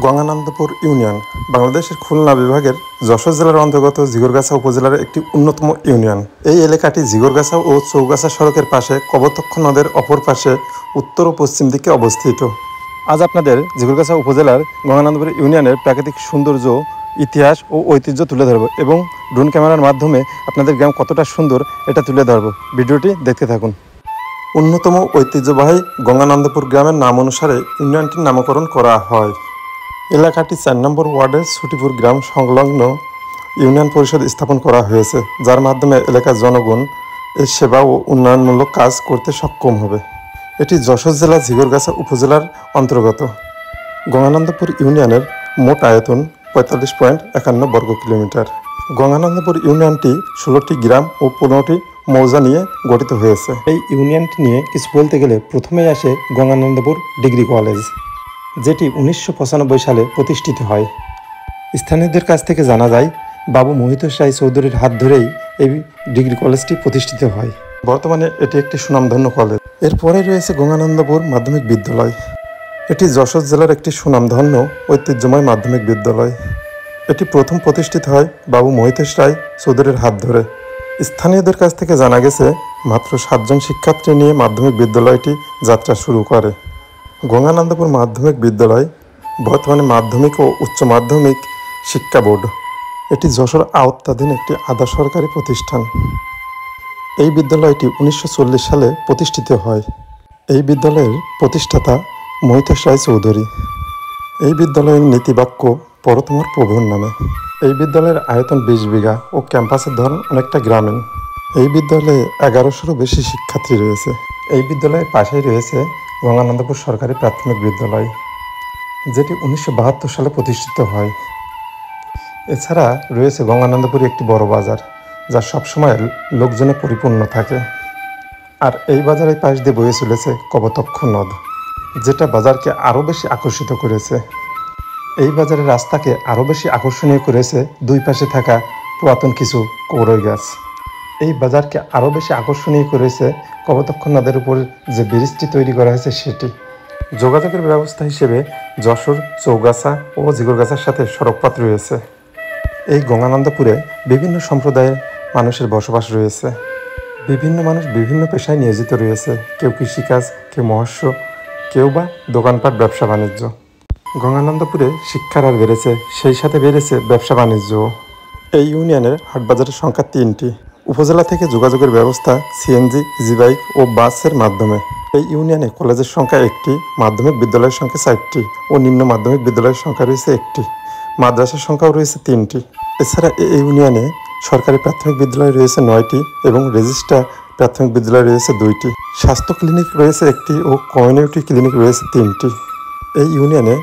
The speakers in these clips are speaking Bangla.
গঙ্গানন্দপুর ইউনিয়ন বাংলাদেশের খুলনা বিভাগের যশোর জেলার অন্তর্গত জিগরগাছা উপজেলার একটি অন্যতম ইউনিয়ন। এই এলাকাটি জিগরগাছা ও চৌগাছা সড়কের পাশে কপোতাক্ষ নদের অপর পাশে উত্তর ও পশ্চিম দিকে অবস্থিত। আজ আপনাদের জিগরগাছা উপজেলার গঙ্গানন্দপুর ইউনিয়নের প্রাকৃতিক সৌন্দর্য, ইতিহাস ও ঐতিহ্য তুলে ধরব এবং ড্রোন ক্যামেরার মাধ্যমে আপনাদের গ্রাম কতটা সুন্দর এটা তুলে ধরব। ভিডিওটি দেখতে থাকুন। অন্যতম ঐতিহ্যবাহী গঙ্গানন্দপুর গ্রামের নাম অনুসারে ইউনিয়নটির নামকরণ করা হয়। এলাকাটি 4 নম্বর ওয়ার্ডের ছুটিপুর গ্রাম সংলগ্ন ইউনিয়ন পরিষদ স্থাপন করা হয়েছে, যার মাধ্যমে এলাকার জনগণ এর সেবা ও উন্নয়নমূলক কাজ করতে সক্ষম হবে। এটি যশোর জেলা জিগরগাছা উপজেলার অন্তর্গত। গঙ্গানন্দপুর ইউনিয়নের মোট আয়তন 45.51 বর্গ কিলোমিটার। গঙ্গানন্দপুর ইউনিয়নটি 16টি গ্রাম ও 15টি মৌজা নিয়ে গঠিত হয়েছে। এই ইউনিয়নটি নিয়ে কিছু বলতে গেলে প্রথমেই আসে গঙ্গানন্দপুর ডিগ্রি কলেজ, যেটি 1995 সালে প্রতিষ্ঠিত হয়। স্থানীয়দের কাছ থেকে জানা যায়, বাবু মহিতোষ রায় চৌধুরীর হাত ধরেই এই ডিগ্রি কলেজটি প্রতিষ্ঠিত হয়। বর্তমানে এটি একটি সুনামধন্য কলেজ। এরপরে রয়েছে গঙ্গানন্দপুর মাধ্যমিক বিদ্যালয়। এটি যশোর জেলার একটি সুনামধন্য ঐতিহ্যময় মাধ্যমিক বিদ্যালয়। এটি প্রথম প্রতিষ্ঠিত হয় বাবু মহিতোষ রায় চৌধুরীর হাত ধরে। স্থানীয়দের কাছ থেকে জানা গেছে, মাত্র 7 জন শিক্ষার্থী নিয়ে মাধ্যমিক বিদ্যালয়টি যাত্রা শুরু করে। গঙ্গানন্দপুর মাধ্যমিক বিদ্যালয় বর্তমানে মাধ্যমিক ও উচ্চ মাধ্যমিক শিক্ষা বোর্ড। এটি যশোর আওতাধীন একটি আধা সরকারি প্রতিষ্ঠান। এই বিদ্যালয়টি 1940 সালে প্রতিষ্ঠিত হয়। এই বিদ্যালয়ের প্রতিষ্ঠাতা মহিতোষ রায় চৌধুরী। এই বিদ্যালয়ের নীতিবাক্য পড়ো তোমার প্রভুর নামে। এই বিদ্যালয়ের আয়তন 20 বিঘা ও ক্যাম্পাসের ধরন অনেকটা গ্রামীণ। এই বিদ্যালয়ে 1100-রও বেশি শিক্ষার্থী রয়েছে। এই বিদ্যালয়ের পাশেই রয়েছে গঙ্গানন্দপুর সরকারি প্রাথমিক বিদ্যালয়, যেটি 1972 সালে প্রতিষ্ঠিত হয়। এছাড়া রয়েছে গঙ্গানন্দপুরে একটি বড় বাজার, যা সবসময় লোকজনে পরিপূর্ণ থাকে। আর এই বাজারের পাশ দিয়ে বয়ে চলেছে কপোতাক্ষ নদ, যেটা বাজারকে আরও বেশি আকর্ষিত করেছে। এই বাজারের রাস্তাকে আরও বেশি আকর্ষণীয় করেছে দুই পাশে থাকা পুরাতন কিছু কৌড়ই গাছ। এই বাজারকে আরও বেশি আকর্ষণীয় করেছে কপোতাক্ষ নদের উপর যে ব্রিজটি তৈরি করা হয়েছে সেটি। যোগাযোগের ব্যবস্থা হিসেবে যশোর, চৌগাছা ও জিগরগাছার সাথে সড়কপথ রয়েছে। এই গঙ্গানন্দপুরে বিভিন্ন সম্প্রদায়ের মানুষের বসবাস রয়েছে। বিভিন্ন মানুষ বিভিন্ন পেশায় নিয়োজিত রয়েছে, কেউ কৃষিকাজ, কেউ মৎস্য, কেউ বা দোকানপাট, ব্যবসা বাণিজ্য। গঙ্গানন্দপুরে শিক্ষার হার বেড়েছে, সেই সাথে বেড়েছে ব্যবসা বাণিজ্যও। এই ইউনিয়নের হাটবাজারের সংখ্যা 3টি। উপজেলা থেকে যোগাযোগের ব্যবস্থা সিএনজি, ইজি বাইক ও বাসের মাধ্যমে। এই ইউনিয়নে কলেজের সংখ্যা 1টি, মাধ্যমিক বিদ্যালয়ের সংখ্যা 4টি ও নিম্ন মাধ্যমিক বিদ্যালয়ের সংখ্যা রয়েছে 1টি। মাদ্রাসার সংখ্যাও রয়েছে 3টি। এছাড়া এই ইউনিয়নে সরকারি প্রাথমিক বিদ্যালয় রয়েছে 9টি এবং রেজিস্ট্রার প্রাথমিক বিদ্যালয় রয়েছে 2টি। স্বাস্থ্য ক্লিনিক রয়েছে 1টি ও কমিউনিটি ক্লিনিক রয়েছে 3টি। এই ইউনিয়নে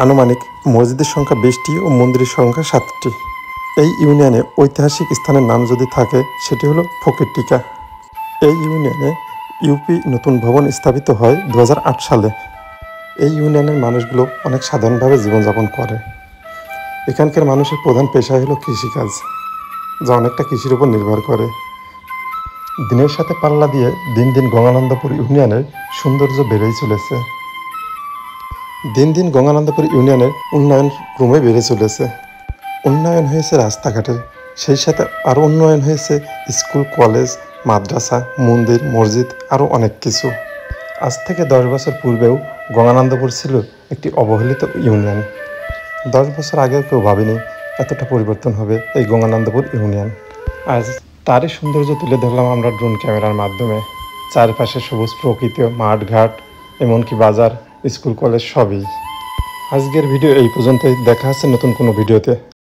আনুমানিক মসজিদের সংখ্যা 20টি ও মন্দিরের সংখ্যা 7টি। এই ইউনিয়নে ঐতিহাসিক স্থানের নাম যদি থাকে, সেটি হলো ফকিরটিকা। এই ইউনিয়নে ইউপি নতুন ভবন স্থাপিত হয় 2008 সালে। এই ইউনিয়নের মানুষগুলো অনেক সাধারণভাবে জীবনযাপন করে। এখানকার মানুষের প্রধান পেশা হলো কৃষিকাজ, যা অনেকটা কৃষির উপর নির্ভর করে। দিনের সাথে পাল্লা দিয়ে দিন দিন গঙ্গানন্দপুর ইউনিয়নের সৌন্দর্য বেড়েই চলেছে। দিন দিন গঙ্গানন্দপুর ইউনিয়নের উন্নয়ন ক্রমে বেড়ে চলেছে। উন্নয়ন হয়েছে রাস্তাঘাটের, সেই সাথে আরও উন্নয়ন হয়েছে স্কুল, কলেজ, মাদ্রাসা, মন্দির, মসজিদ, আরও অনেক কিছু। আজ থেকে 10 বছর পূর্বেও গঙ্গানন্দপুর ছিল একটি অবহেলিত ইউনিয়ন। 10 বছর আগেও কেউ ভাবেনি এতটা পরিবর্তন হবে এই গঙ্গানন্দপুর ইউনিয়ন। আজ তারই সৌন্দর্য তুলে ধরলাম আমরা ড্রোন ক্যামেরার মাধ্যমে। চারপাশে সবুজ প্রকৃতি, মাঠঘাট, এমনকি বাজার, স্কুল, কলেজ সবই। আজকের ভিডিও এই পর্যন্তই। দেখা হচ্ছে নতুন কোনো ভিডিওতে।